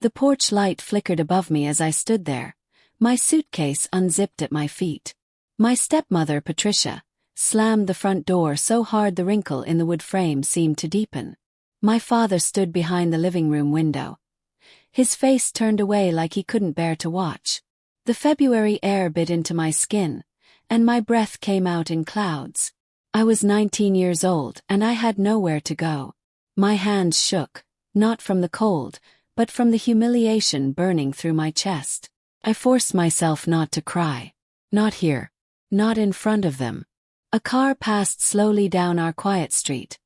The porch light flickered above me as I stood there, my suitcase unzipped at my feet. My stepmother, Patricia, slammed the front door so hard the wrinkle in the wood frame seemed to deepen. My father stood behind the living room window. His face turned away like he couldn't bear to watch. The February air bit into my skin, and my breath came out in clouds. I was 19 years old and I had nowhere to go. My hands shook, not from the cold, but from the humiliation burning through my chest. I forced myself not to cry. Not here. Not in front of them. A car passed slowly down our quiet street,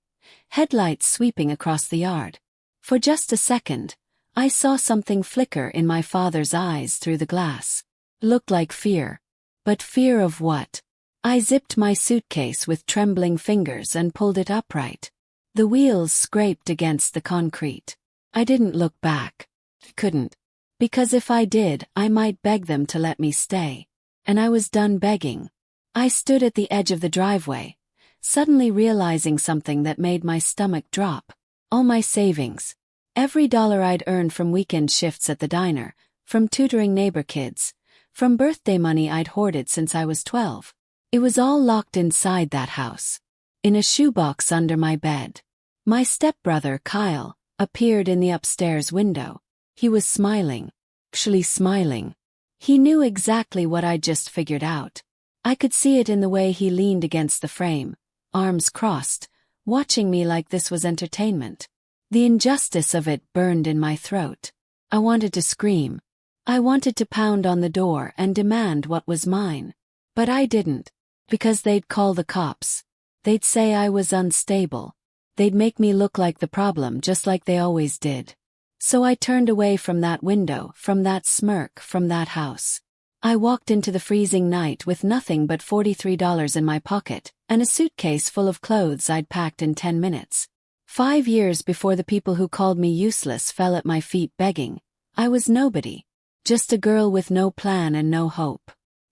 headlights sweeping across the yard. For just a second, I saw something flicker in my father's eyes through the glass. Looked like fear. But fear of what? I zipped my suitcase with trembling fingers and pulled it upright. The wheels scraped against the concrete. I didn't look back. Couldn't. Because if I did, I might beg them to let me stay. And I was done begging. I stood at the edge of the driveway, suddenly realizing something that made my stomach drop. All my savings. Every dollar I'd earned from weekend shifts at the diner, from tutoring neighbor kids, from birthday money I'd hoarded since I was 12. It was all locked inside that house. In a shoebox under my bed. My stepbrother, Kyle, appeared in the upstairs window. He was smiling. Actually smiling. He knew exactly what I'd just figured out. I could see it in the way he leaned against the frame, arms crossed, watching me like this was entertainment. The injustice of it burned in my throat. I wanted to scream. I wanted to pound on the door and demand what was mine. But I didn't. Because they'd call the cops. They'd say I was unstable. They'd make me look like the problem just like they always did. So I turned away from that window, from that smirk, from that house. I walked into the freezing night with nothing but $43 in my pocket, and a suitcase full of clothes I'd packed in 10 minutes. 5 years before the people who called me useless fell at my feet begging, I was nobody. Just a girl with no plan and no hope.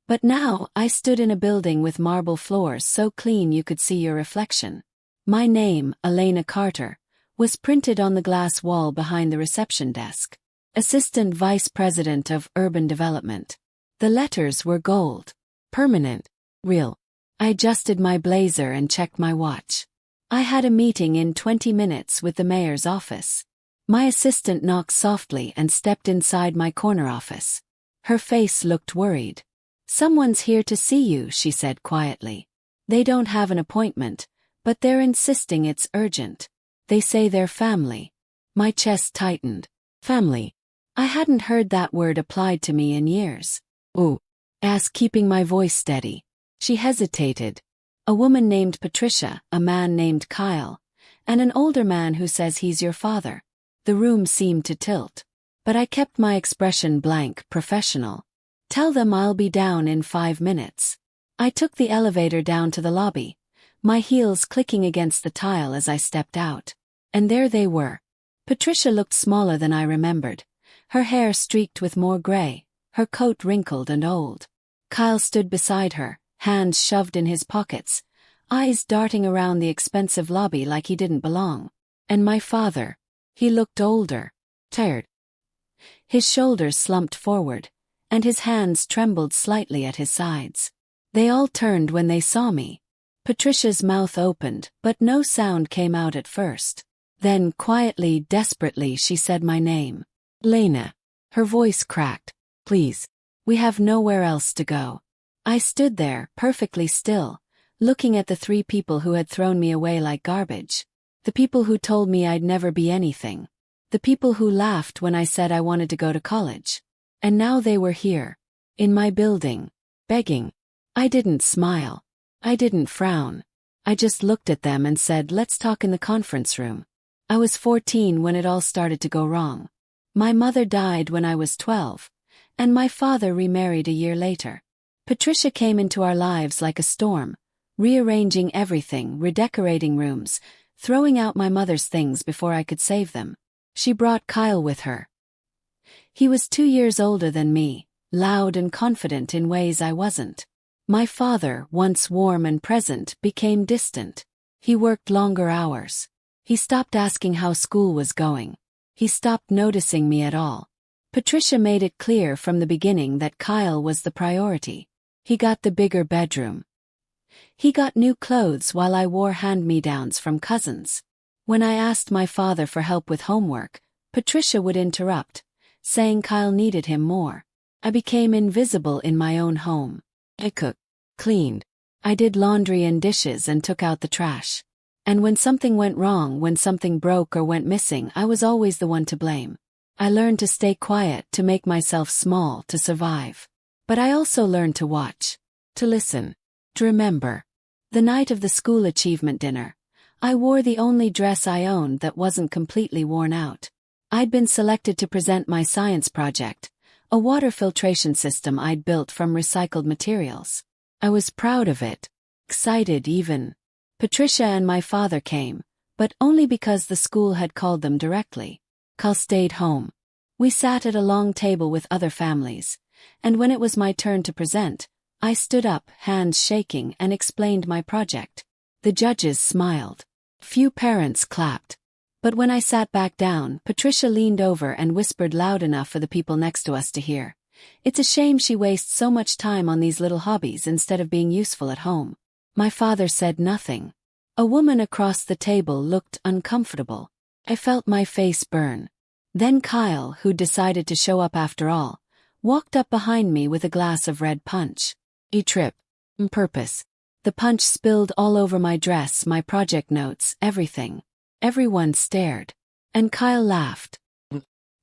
But now, I stood in a building with marble floors so clean you could see your reflection. My name, Elena Carter, was printed on the glass wall behind the reception desk. Assistant Vice President of Urban Development. The letters were gold. Permanent. Real. I adjusted my blazer and checked my watch. I had a meeting in 20 minutes with the mayor's office. My assistant knocked softly and stepped inside my corner office. Her face looked worried. "Someone's here to see you," she said quietly. "They don't have an appointment, but they're insisting it's urgent. They say they're family." My chest tightened. Family. I hadn't heard that word applied to me in years. "Ooh," asked, keeping my voice steady. She hesitated. "A woman named Patricia, a man named Kyle, and an older man who says he's your father." The room seemed to tilt. But I kept my expression blank, professional. "Tell them I'll be down in 5 minutes." I took the elevator down to the lobby, my heels clicking against the tile as I stepped out. And there they were. Patricia looked smaller than I remembered, her hair streaked with more gray, her coat wrinkled and old. Kyle stood beside her, hands shoved in his pockets, eyes darting around the expensive lobby like he didn't belong. And my father. He looked older, tired. His shoulders slumped forward, and his hands trembled slightly at his sides. They all turned when they saw me. Patricia's mouth opened, but no sound came out at first. Then, quietly, desperately, she said my name. "Lena." Her voice cracked. "Please. We have nowhere else to go." I stood there, perfectly still, looking at the 3 people who had thrown me away like garbage. The people who told me I'd never be anything. The people who laughed when I said I wanted to go to college. And now they were here. In my building. Begging. I didn't smile. I didn't frown. I just looked at them and said, "Let's talk in the conference room." I was 14 when it all started to go wrong. My mother died when I was 12, and my father remarried a year later. Patricia came into our lives like a storm, rearranging everything, redecorating rooms, throwing out my mother's things before I could save them. She brought Kyle with her. He was 2 years older than me, loud and confident in ways I wasn't. My father, once warm and present, became distant. He worked longer hours. He stopped asking how school was going. He stopped noticing me at all. Patricia made it clear from the beginning that Kyle was the priority. He got the bigger bedroom. He got new clothes while I wore hand-me-downs from cousins. When I asked my father for help with homework, Patricia would interrupt, saying Kyle needed him more. I became invisible in my own home. I cooked, cleaned. I did laundry and dishes and took out the trash. And when something went wrong, when something broke or went missing, I was always the one to blame. I learned to stay quiet, to make myself small, to survive. But I also learned to watch, to listen, to remember. The night of the school achievement dinner, I wore the only dress I owned that wasn't completely worn out. I'd been selected to present my science project, a water filtration system I'd built from recycled materials. I was proud of it, excited even. Patricia and my father came, but only because the school had called them directly. Kyle stayed home. We sat at a long table with other families, and when it was my turn to present, I stood up, hands shaking, and explained my project. The judges smiled. Few parents clapped. But when I sat back down, Patricia leaned over and whispered loud enough for the people next to us to hear. It's a shame she wastes so much time on these little hobbies instead of being useful at home. My father said nothing. A woman across the table looked uncomfortable. I felt my face burn. Then Kyle, who'd decided to show up after all, walked up behind me with a glass of red punch. He tripped. On purpose. The punch spilled all over my dress, my project notes, everything. Everyone stared. And Kyle laughed.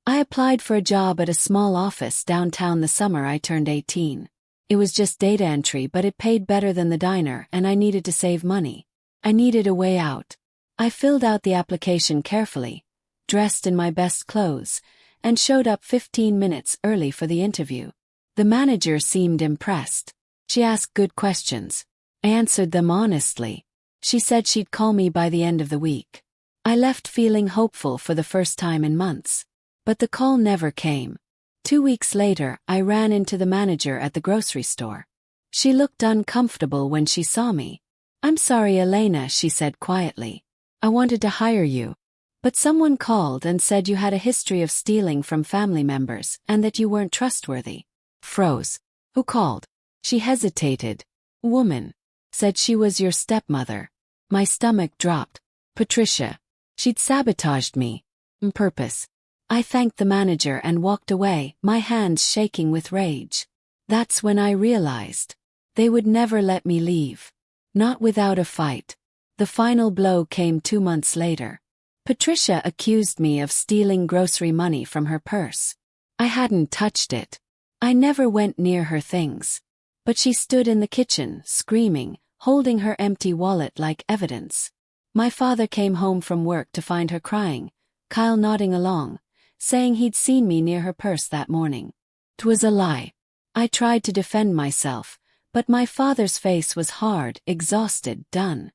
I applied for a job at a small office downtown the summer I turned 18. It was just data entry, but it paid better than the diner, and I needed to save money. I needed a way out. I filled out the application carefully, dressed in my best clothes, and showed up 15 minutes early for the interview. The manager seemed impressed. She asked good questions. I answered them honestly. She said she'd call me by the end of the week. I left feeling hopeful for the first time in months. But the call never came. 2 weeks later, I ran into the manager at the grocery store. She looked uncomfortable when she saw me. "I'm sorry, Elena," she said quietly. "I wanted to hire you. But someone called and said you had a history of stealing from family members and that you weren't trustworthy." Froze. "Who called?" She hesitated. "Woman. Said she was your stepmother." My stomach dropped. "Patricia. She'd sabotaged me. On purpose." I thanked the manager and walked away, my hands shaking with rage. That's when I realized. They would never let me leave. Not without a fight. The final blow came 2 months later. Patricia accused me of stealing grocery money from her purse. I hadn't touched it. I never went near her things. But she stood in the kitchen, screaming, holding her empty wallet like evidence. My father came home from work to find her crying, Kyle nodding along, saying he'd seen me near her purse that morning. 'Twas a lie. I tried to defend myself, but my father's face was hard, exhausted, done.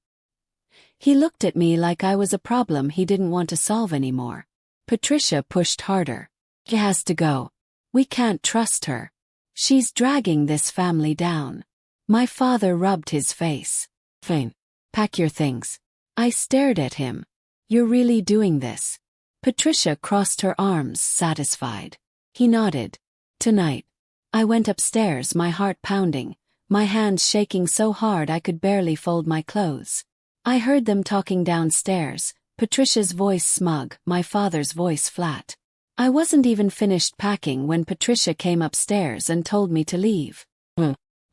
He looked at me like I was a problem he didn't want to solve anymore. Patricia pushed harder. "She has to go. We can't trust her. She's dragging this family down." My father rubbed his face. "Fine. Pack your things." I stared at him. "You're really doing this?" Patricia crossed her arms, satisfied. He nodded. "Tonight." I went upstairs, my heart pounding, my hands shaking so hard I could barely fold my clothes. I heard them talking downstairs, Patricia's voice smug, my father's voice flat. I wasn't even finished packing when Patricia came upstairs and told me to leave.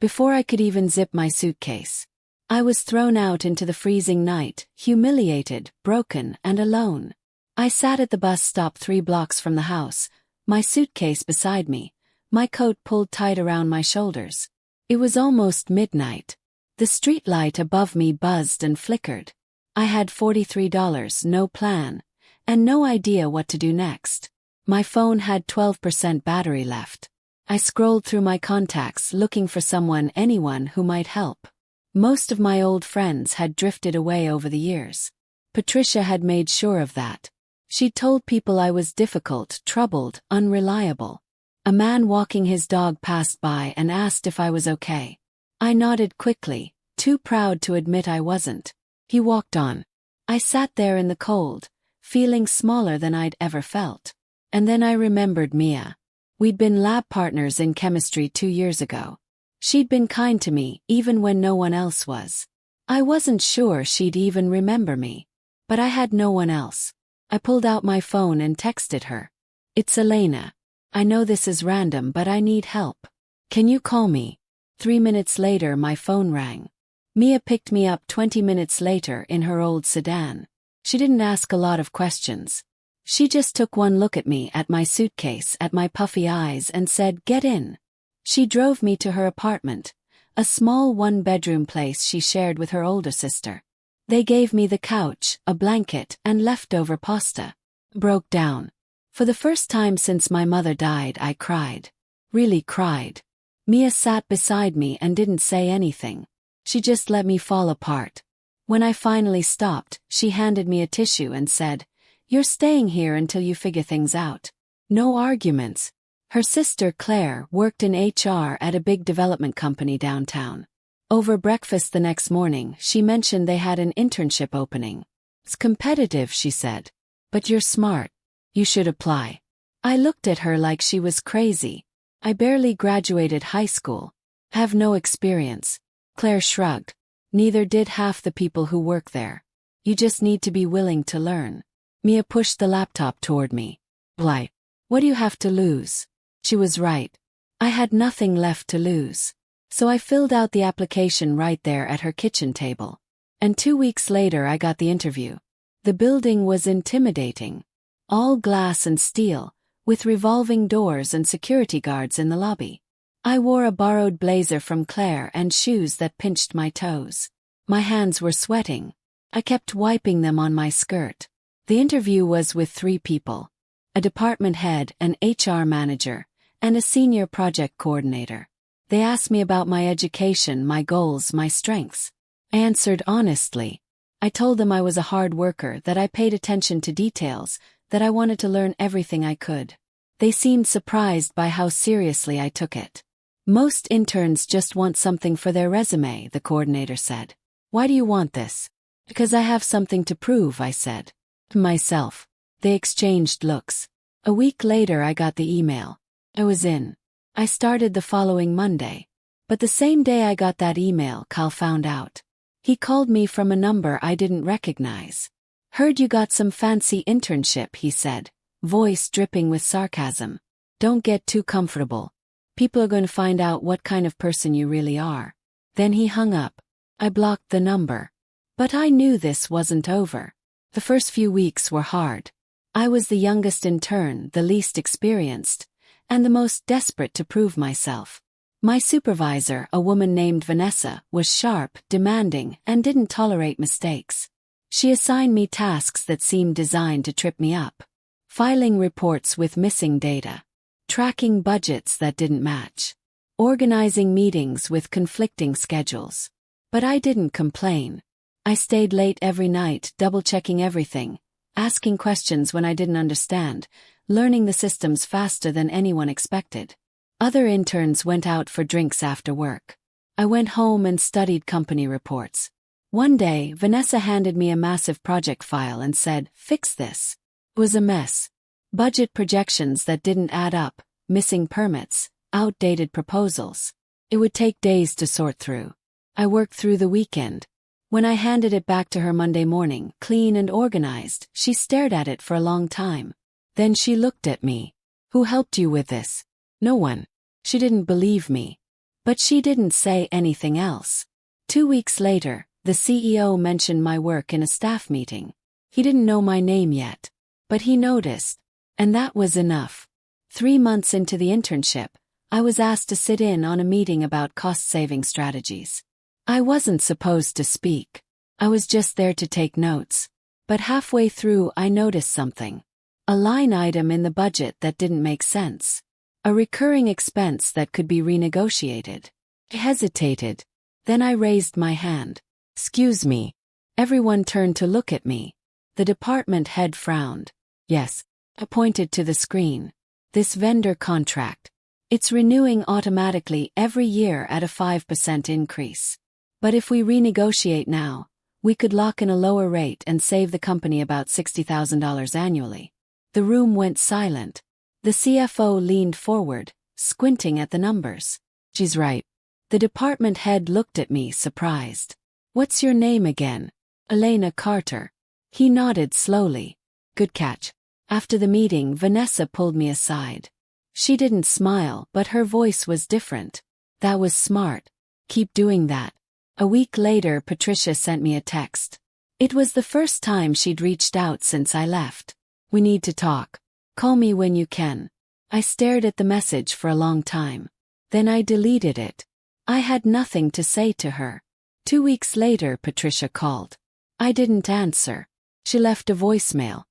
Before I could even zip my suitcase, I was thrown out into the freezing night, humiliated, broken, and alone. I sat at the bus stop 3 blocks from the house, my suitcase beside me, my coat pulled tight around my shoulders. It was almost midnight. The streetlight above me buzzed and flickered. I had $43, no plan, and no idea what to do next. My phone had 12% battery left. I scrolled through my contacts looking for someone, anyone who might help. Most of my old friends had drifted away over the years. Patricia had made sure of that. She'd told people I was difficult, troubled, unreliable. A man walking his dog passed by and asked if I was okay. I nodded quickly, too proud to admit I wasn't. He walked on. I sat there in the cold, feeling smaller than I'd ever felt. And then I remembered Mia. We'd been lab partners in chemistry 2 years ago. She'd been kind to me, even when no one else was. I wasn't sure she'd even remember me. But I had no one else. I pulled out my phone and texted her. "It's Elena. I know this is random, but I need help. Can you call me?" 3 minutes later, my phone rang. Mia picked me up 20 minutes later in her old sedan. She didn't ask a lot of questions. She just took one look at me, at my suitcase, at my puffy eyes, and said, "Get in." She drove me to her apartment, a small one-bedroom place she shared with her older sister. They gave me the couch, a blanket, and leftover pasta. Broke down. For the first time since my mother died, I cried. Really cried. Mia sat beside me and didn't say anything. She just let me fall apart. When I finally stopped, she handed me a tissue and said, "You're staying here until you figure things out." No arguments. Her sister Claire worked in HR at a big development company downtown. Over breakfast the next morning, she mentioned they had an internship opening. "It's competitive," she said. "But you're smart. You should apply." I looked at her like she was crazy. "I barely graduated high school. Have no experience." Claire shrugged. "Neither did half the people who work there. You just need to be willing to learn." Mia pushed the laptop toward me. "Why? What do you have to lose?" She was right. I had nothing left to lose. So I filled out the application right there at her kitchen table. And 2 weeks later I got the interview. The building was intimidating. All glass and steel, with revolving doors and security guards in the lobby. I wore a borrowed blazer from Claire and shoes that pinched my toes. My hands were sweating. I kept wiping them on my skirt. The interview was with 3 people. A department head, an HR manager, and a senior project coordinator. They asked me about my education, my goals, my strengths. I answered honestly. I told them I was a hard worker, that I paid attention to details, that I wanted to learn everything I could. They seemed surprised by how seriously I took it. "Most interns just want something for their resume," the coordinator said. "Why do you want this?" "Because I have something to prove," I said. "To myself." They exchanged looks. A week later I got the email. I was in. I started the following Monday. But the same day I got that email, Cal found out. He called me from a number I didn't recognize. "Heard you got some fancy internship," he said, voice dripping with sarcasm. "Don't get too comfortable. People are going to find out what kind of person you really are." Then he hung up. I blocked the number. But I knew this wasn't over. The first few weeks were hard. I was the youngest intern, the least experienced, and the most desperate to prove myself. My supervisor, a woman named Vanessa, was sharp, demanding, and didn't tolerate mistakes. She assigned me tasks that seemed designed to trip me up. Filing reports with missing data. Tracking budgets that didn't match. Organizing meetings with conflicting schedules. But I didn't complain. I stayed late every night, double-checking everything, asking questions when I didn't understand, learning the systems faster than anyone expected. Other interns went out for drinks after work. I went home and studied company reports. One day, Vanessa handed me a massive project file and said, "Fix this." It was a mess. Budget projections that didn't add up, missing permits, outdated proposals. It would take days to sort through. I worked through the weekend. When I handed it back to her Monday morning, clean and organized, she stared at it for a long time. Then she looked at me. "Who helped you with this?" "No one." She didn't believe me. But she didn't say anything else. 2 weeks later, the CEO mentioned my work in a staff meeting. He didn't know my name yet. But he noticed. And that was enough. 3 months into the internship, I was asked to sit in on a meeting about cost-saving strategies. I wasn't supposed to speak. I was just there to take notes. But halfway through I noticed something. A line item in the budget that didn't make sense. A recurring expense that could be renegotiated. I hesitated. Then I raised my hand. "Excuse me." Everyone turned to look at me. The department head frowned. "Yes." I pointed to the screen. "This vendor contract. It's renewing automatically every year at a 5% increase. But if we renegotiate now, we could lock in a lower rate and save the company about $60,000 annually." The room went silent. The CFO leaned forward, squinting at the numbers. She's right. The department head looked at me, surprised. What's your name again? Elena Carter. He nodded slowly. Good catch. After the meeting, Vanessa pulled me aside. She didn't smile, but her voice was different. That was smart. Keep doing that. A week later, Patricia sent me a text. It was the first time she'd reached out since I left. We need to talk. Call me when you can. I stared at the message for a long time. Then I deleted it. I had nothing to say to her. 2 weeks later, Patricia called. I didn't answer. She left a voicemail.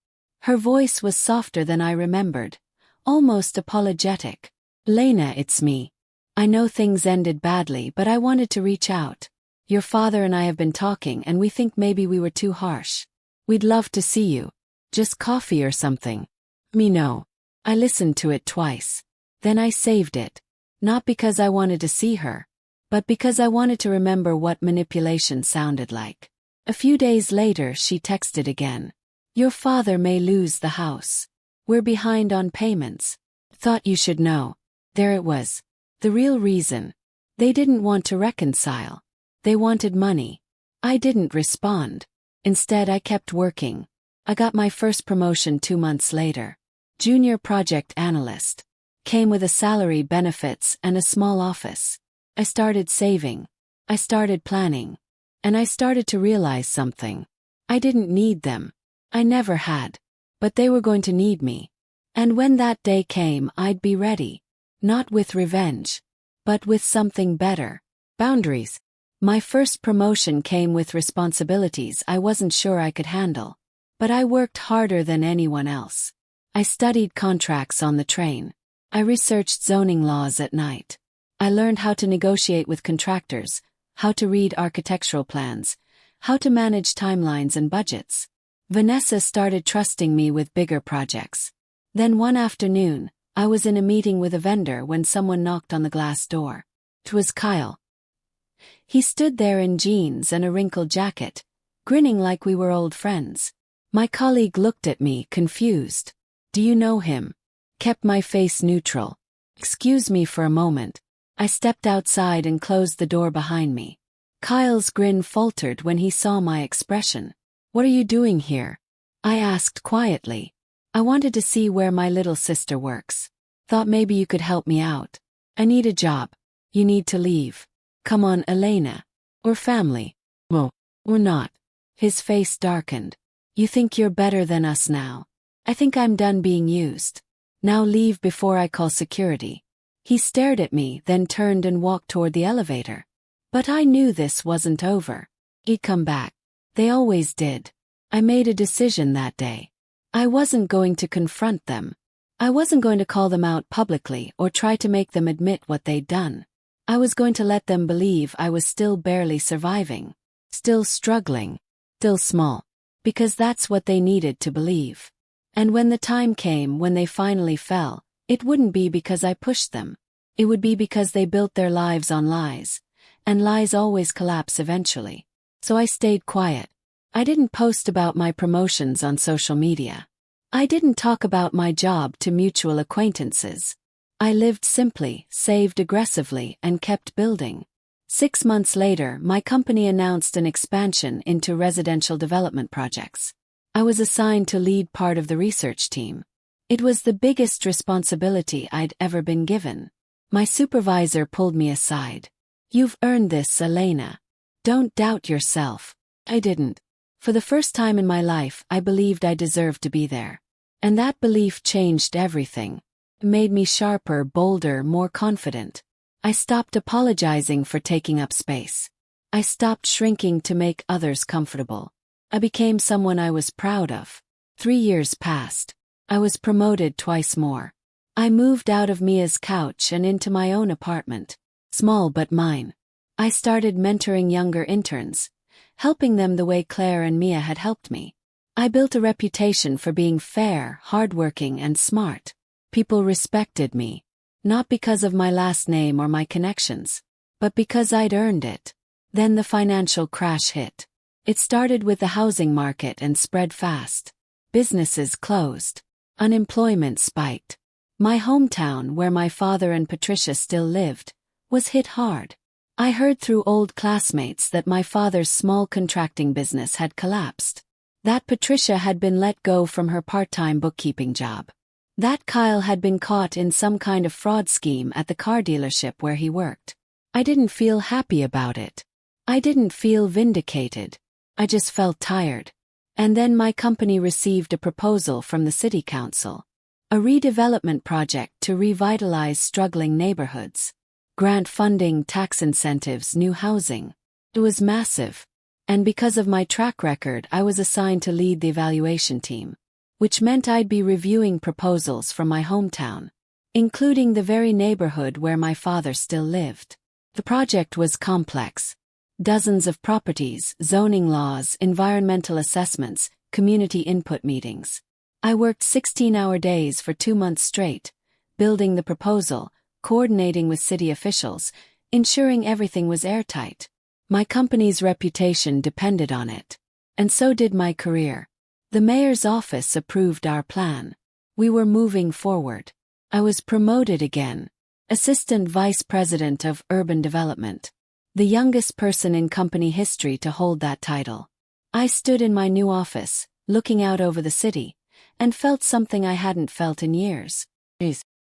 Her voice was softer than I remembered, almost apologetic. Lena, it's me. I know things ended badly, but I wanted to reach out. Your father and I have been talking, and we think maybe we were too harsh. We'd love to see you. Just coffee or something. Me know. I listened to it twice. Then I saved it. Not because I wanted to see her, but because I wanted to remember what manipulation sounded like. A few days later, she texted again. Your father may lose the house. We're behind on payments. Thought you should know. There it was. The real reason. They didn't want to reconcile. They wanted money. I didn't respond. Instead, I kept working. I got my first promotion 2 months later. Junior project analyst. Came with a salary, benefits, and a small office. I started saving. I started planning. And I started to realize something. I didn't need them. I never had. But they were going to need me. And when that day came, I'd be ready. Not with revenge, but with something better. Boundaries. My first promotion came with responsibilities I wasn't sure I could handle. But I worked harder than anyone else. I studied contracts on the train. I researched zoning laws at night. I learned how to negotiate with contractors, how to read architectural plans, how to manage timelines and budgets. Vanessa started trusting me with bigger projects. Then one afternoon, I was in a meeting with a vendor when someone knocked on the glass door. It was Kyle. He stood there in jeans and a wrinkled jacket, grinning like we were old friends. My colleague looked at me, confused. Do you know him? Kept my face neutral. Excuse me for a moment. I stepped outside and closed the door behind me. Kyle's grin faltered when he saw my expression. What are you doing here? I asked quietly. I wanted to see where my little sister works. Thought maybe you could help me out. I need a job. You need to leave. Come on, Elena. We're family. Well, we're not. His face darkened. You think you're better than us now. I think I'm done being used. Now leave before I call security. He stared at me, then turned and walked toward the elevator. But I knew this wasn't over. He'd come back. They always did. I made a decision that day. I wasn't going to confront them. I wasn't going to call them out publicly or try to make them admit what they'd done. I was going to let them believe I was still barely surviving, still struggling, still small, because that's what they needed to believe. And when the time came when they finally fell, it wouldn't be because I pushed them. It would be because they built their lives on lies, and lies always collapse eventually. So I stayed quiet. I didn't post about my promotions on social media. I didn't talk about my job to mutual acquaintances. I lived simply, saved aggressively, and kept building. 6 months later, my company announced an expansion into residential development projects. I was assigned to lead part of the research team. It was the biggest responsibility I'd ever been given. My supervisor pulled me aside. You've earned this, Elena. Don't doubt yourself. I didn't. For the first time in my life, I believed I deserved to be there. And that belief changed everything. It made me sharper, bolder, more confident. I stopped apologizing for taking up space. I stopped shrinking to make others comfortable. I became someone I was proud of. 3 years passed. I was promoted twice more. I moved out of Mia's couch and into my own apartment. Small but mine. I started mentoring younger interns, helping them the way Claire and Mia had helped me. I built a reputation for being fair, hardworking, and smart. People respected me, not because of my last name or my connections, but because I'd earned it. Then the financial crash hit. It started with the housing market and spread fast. Businesses closed. Unemployment spiked. My hometown, where my father and Patricia still lived, was hit hard. I heard through old classmates that my father's small contracting business had collapsed. That Patricia had been let go from her part-time bookkeeping job. That Kyle had been caught in some kind of fraud scheme at the car dealership where he worked. I didn't feel happy about it. I didn't feel vindicated. I just felt tired. And then my company received a proposal from the city council. A redevelopment project to revitalize struggling neighborhoods. Grant funding, tax incentives, new housing. It was massive. And because of my track record, I was assigned to lead the evaluation team, which meant I'd be reviewing proposals from my hometown, including the very neighborhood where my father still lived. The project was complex. Dozens of properties, zoning laws, environmental assessments, community input meetings. I worked 16-hour days for 2 months straight, building the proposal, coordinating with city officials, ensuring everything was airtight. My company's reputation depended on it. And so did my career. The mayor's office approved our plan. We were moving forward. I was promoted again. Assistant Vice President of Urban Development. The youngest person in company history to hold that title. I stood in my new office, looking out over the city, and felt something I hadn't felt in years.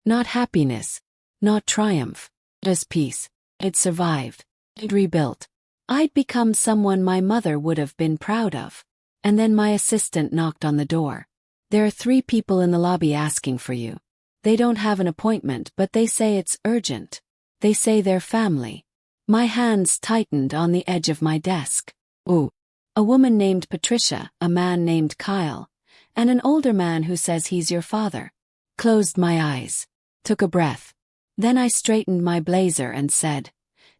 Not happiness. Not triumph. Just peace. It survived. It rebuilt. I'd become someone my mother would have been proud of. And then my assistant knocked on the door. There are 3 people in the lobby asking for you. They don't have an appointment, but they say it's urgent. They say they're family. My hands tightened on the edge of my desk. Ooh. A woman named Patricia, a man named Kyle, and an older man who says he's your father. Closed my eyes. Took a breath. Then I straightened my blazer and said,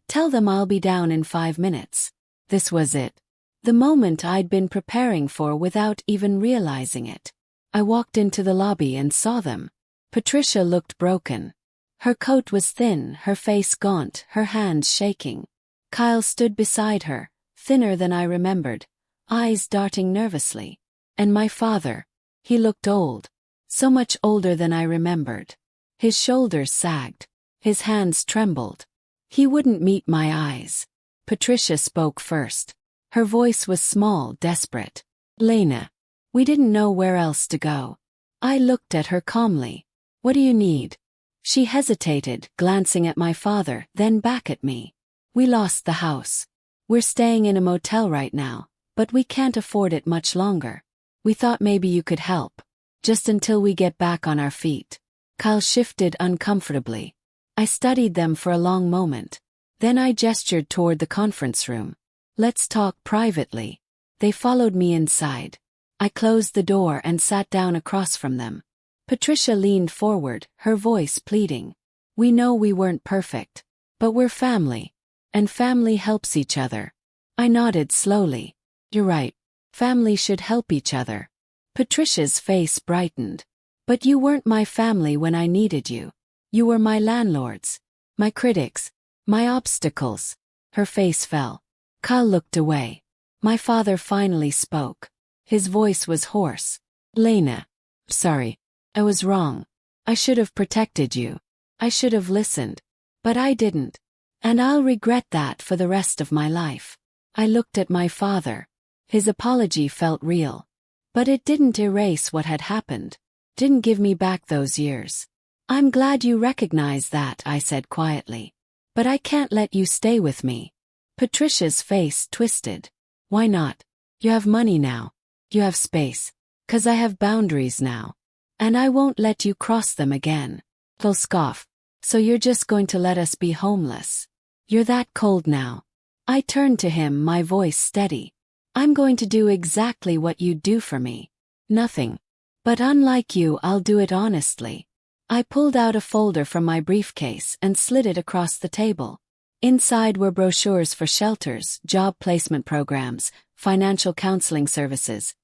"Tell them I'll be down in 5 minutes." This was it. The moment I'd been preparing for without even realizing it. I walked into the lobby and saw them. Patricia looked broken. Her coat was thin, her face gaunt, her hands shaking. Kyle stood beside her, thinner than I remembered, eyes darting nervously. And my father. He looked old. So much older than I remembered. His shoulders sagged. His hands trembled. He wouldn't meet my eyes. Patricia spoke first. Her voice was small, desperate. "Lena." We didn't know where else to go. I looked at her calmly. "What do you need?" She hesitated, glancing at my father, then back at me. "We lost the house. We're staying in a motel right now, but we can't afford it much longer. We thought maybe you could help. Just until we get back on our feet." Kyle shifted uncomfortably. I studied them for a long moment. Then I gestured toward the conference room. "Let's talk privately." They followed me inside. I closed the door and sat down across from them. Patricia leaned forward, her voice pleading. "We know we weren't perfect. But we're family. And family helps each other." I nodded slowly. "You're right. Family should help each other." Patricia's face brightened. "But you weren't my family when I needed you. You were my landlords. My critics. My obstacles." Her face fell. Kyle looked away. My father finally spoke. His voice was hoarse. "Lena. Sorry. I was wrong. I should have protected you. I should have listened. But I didn't. And I'll regret that for the rest of my life." I looked at my father. His apology felt real. But it didn't erase what had happened. Didn't give me back those years. "I'm glad you recognize that," I said quietly. "But I can't let you stay with me." Patricia's face twisted. "Why not? You have money now. You have space. 'Cause I have boundaries now. And I won't let you cross them again." He'll scoff. "So you're just going to let us be homeless? You're that cold now?" I turned to him, my voice steady. "I'm going to do exactly what you'd do for me. Nothing. But unlike you, I'll do it honestly." I pulled out a folder from my briefcase and slid it across the table. Inside were brochures for shelters, job placement programs, financial counseling services,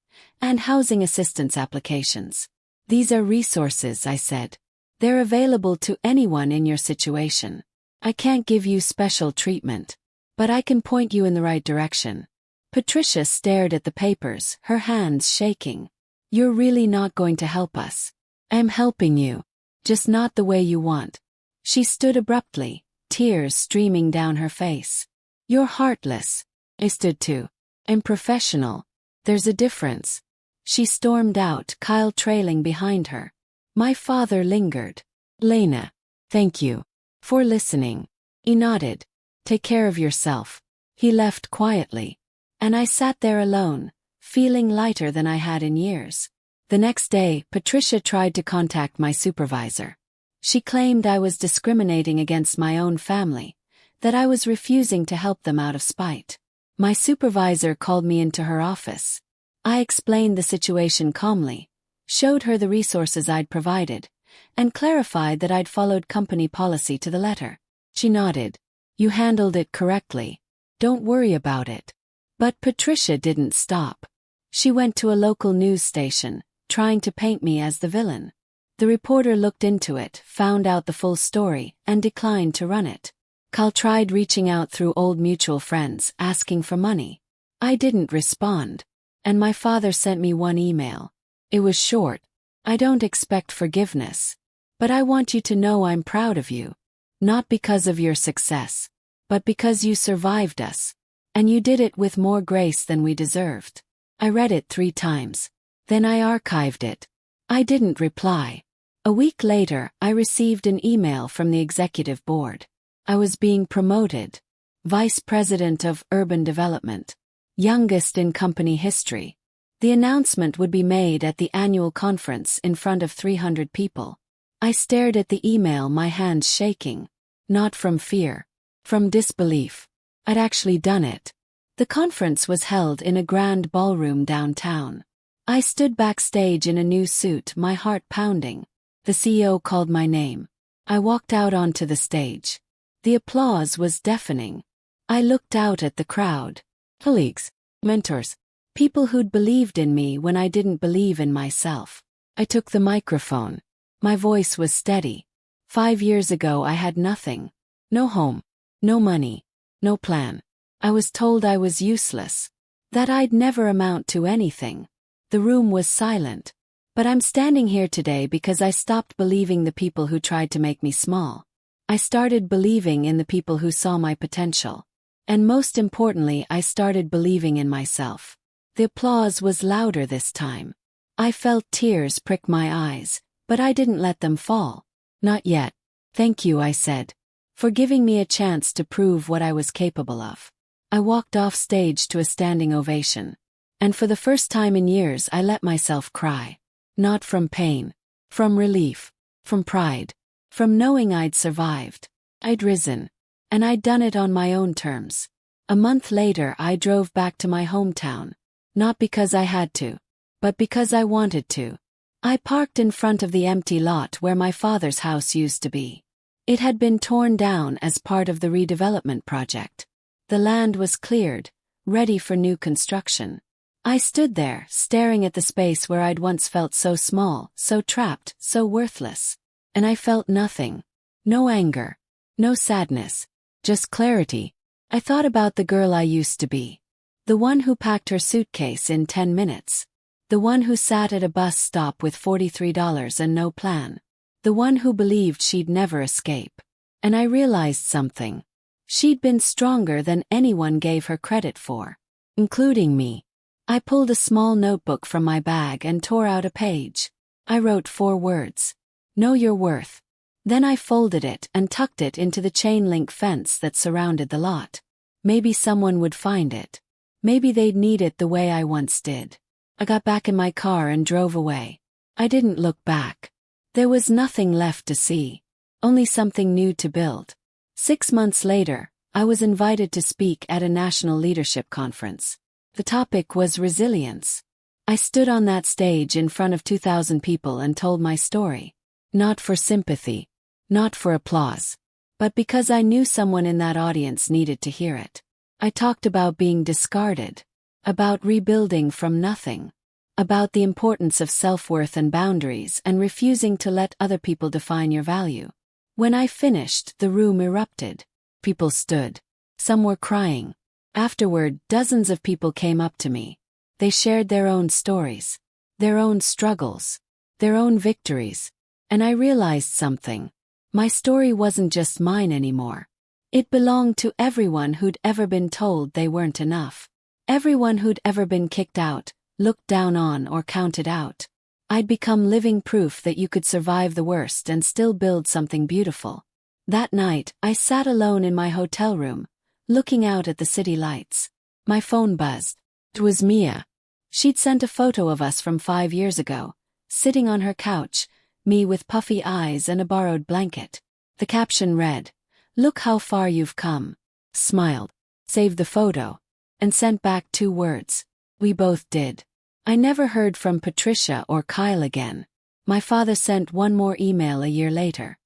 and housing assistance applications. "These are resources," I said. "They're available to anyone in your situation. I can't give you special treatment. But I can point you in the right direction." Patricia stared at the papers, her hands shaking. "You're really not going to help us." "I'm helping you. Just not the way you want. She stood abruptly, tears streaming down her face. You're heartless. I stood too. I'm professional. There's a difference. She stormed out, Kyle trailing behind her. My father lingered. Lena. Thank you. For listening. He nodded. Take care of yourself. He left quietly. And I sat there alone, feeling lighter than I had in years. The next day, Patricia tried to contact my supervisor. She claimed I was discriminating against my own family, that I was refusing to help them out of spite. My supervisor called me into her office. I explained the situation calmly, showed her the resources I'd provided, and clarified that I'd followed company policy to the letter. She nodded. You handled it correctly. Don't worry about it. But Patricia didn't stop. She went to a local news station, trying to paint me as the villain. The reporter looked into it, found out the full story, and declined to run it. Kyle tried reaching out through old mutual friends, asking for money. I didn't respond. And my father sent me one email. It was short. I don't expect forgiveness. But I want you to know I'm proud of you. Not because of your success, but because you survived us. And you did it with more grace than we deserved. I read it 3 times. Then I archived it. I didn't reply. A week later, I received an email from the executive board. I was being promoted. Vice President of Urban Development. Youngest in company history. The announcement would be made at the annual conference in front of 300 people. I stared at the email, my hands shaking. Not from fear. From disbelief. I'd actually done it. The conference was held in a grand ballroom downtown. I stood backstage in a new suit, my heart pounding. The CEO called my name. I walked out onto the stage. The applause was deafening. I looked out at the crowd. Colleagues, mentors, people who'd believed in me when I didn't believe in myself. I took the microphone. My voice was steady. 5 years ago I had nothing. No home. No money. No plan. I was told I was useless. That I'd never amount to anything. The room was silent. But I'm standing here today because I stopped believing the people who tried to make me small. I started believing in the people who saw my potential. And most importantly, I started believing in myself. The applause was louder this time. I felt tears prick my eyes, but I didn't let them fall. Not yet. Thank you, I said, for giving me a chance to prove what I was capable of. I walked off stage to a standing ovation. And for the first time in years I let myself cry. Not from pain. From relief. From pride. From knowing I'd survived. I'd risen. And I'd done it on my own terms. A month later I drove back to my hometown. Not because I had to. But because I wanted to. I parked in front of the empty lot where my father's house used to be. It had been torn down as part of the redevelopment project. The land was cleared, ready for new construction. I stood there, staring at the space where I'd once felt so small, so trapped, so worthless. And I felt nothing. No anger. No sadness. Just clarity. I thought about the girl I used to be. The one who packed her suitcase in 10 minutes. The one who sat at a bus stop with $43 and no plan. The one who believed she'd never escape. And I realized something. She'd been stronger than anyone gave her credit for. Including me. I pulled a small notebook from my bag and tore out a page. I wrote 4 words. Know your worth. Then I folded it and tucked it into the chain-link fence that surrounded the lot. Maybe someone would find it. Maybe they'd need it the way I once did. I got back in my car and drove away. I didn't look back. There was nothing left to see. Only something new to build. 6 months later, I was invited to speak at a national leadership conference. The topic was resilience. I stood on that stage in front of 2,000 people and told my story. Not for sympathy. Not for applause. But because I knew someone in that audience needed to hear it. I talked about being discarded. About rebuilding from nothing. About the importance of self-worth and boundaries and refusing to let other people define your value. When I finished, the room erupted. People stood. Some were crying. Afterward, dozens of people came up to me. They shared their own stories. Their own struggles. Their own victories. And I realized something. My story wasn't just mine anymore. It belonged to everyone who'd ever been told they weren't enough. Everyone who'd ever been kicked out, looked down on, or counted out. I'd become living proof that you could survive the worst and still build something beautiful. That night, I sat alone in my hotel room, looking out at the city lights. My phone buzzed. It was Mia. She'd sent a photo of us from 5 years ago, sitting on her couch, me with puffy eyes and a borrowed blanket. The caption read, "Look how far you've come." Smiled, saved the photo, and sent back 2 words. We both did. I never heard from Patricia or Kyle again. My father sent one more email a year later.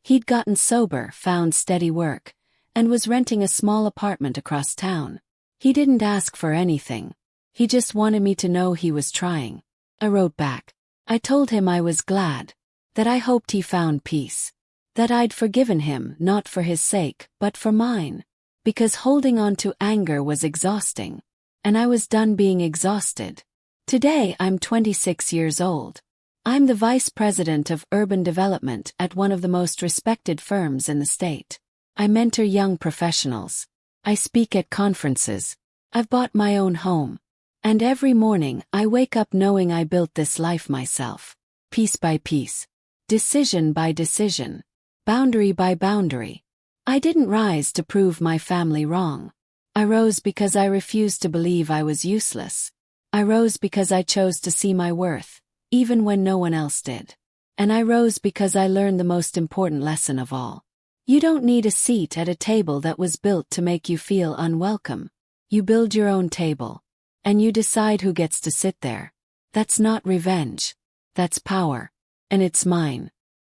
He'd gotten sober, found steady work, and was renting a small apartment across town. He didn't ask for anything. He just wanted me to know he was trying. I wrote back. I told him I was glad, that I hoped he found peace, that I'd forgiven him not for his sake but for mine, because holding on to anger was exhausting, and I was done being exhausted. Today I'm 26 years old. I'm the vice president of urban development at one of the most respected firms in the state. I mentor young professionals. I speak at conferences. I've bought my own home. And every morning I wake up knowing I built this life myself. Piece by piece. Decision by decision. Boundary by boundary. I didn't rise to prove my family wrong. I rose because I refused to believe I was useless. I rose because I chose to see my worth, even when no one else did. And I rose because I learned the most important lesson of all. You don't need a seat at a table that was built to make you feel unwelcome. You build your own table. And you decide who gets to sit there. That's not revenge. That's power. And it's mine.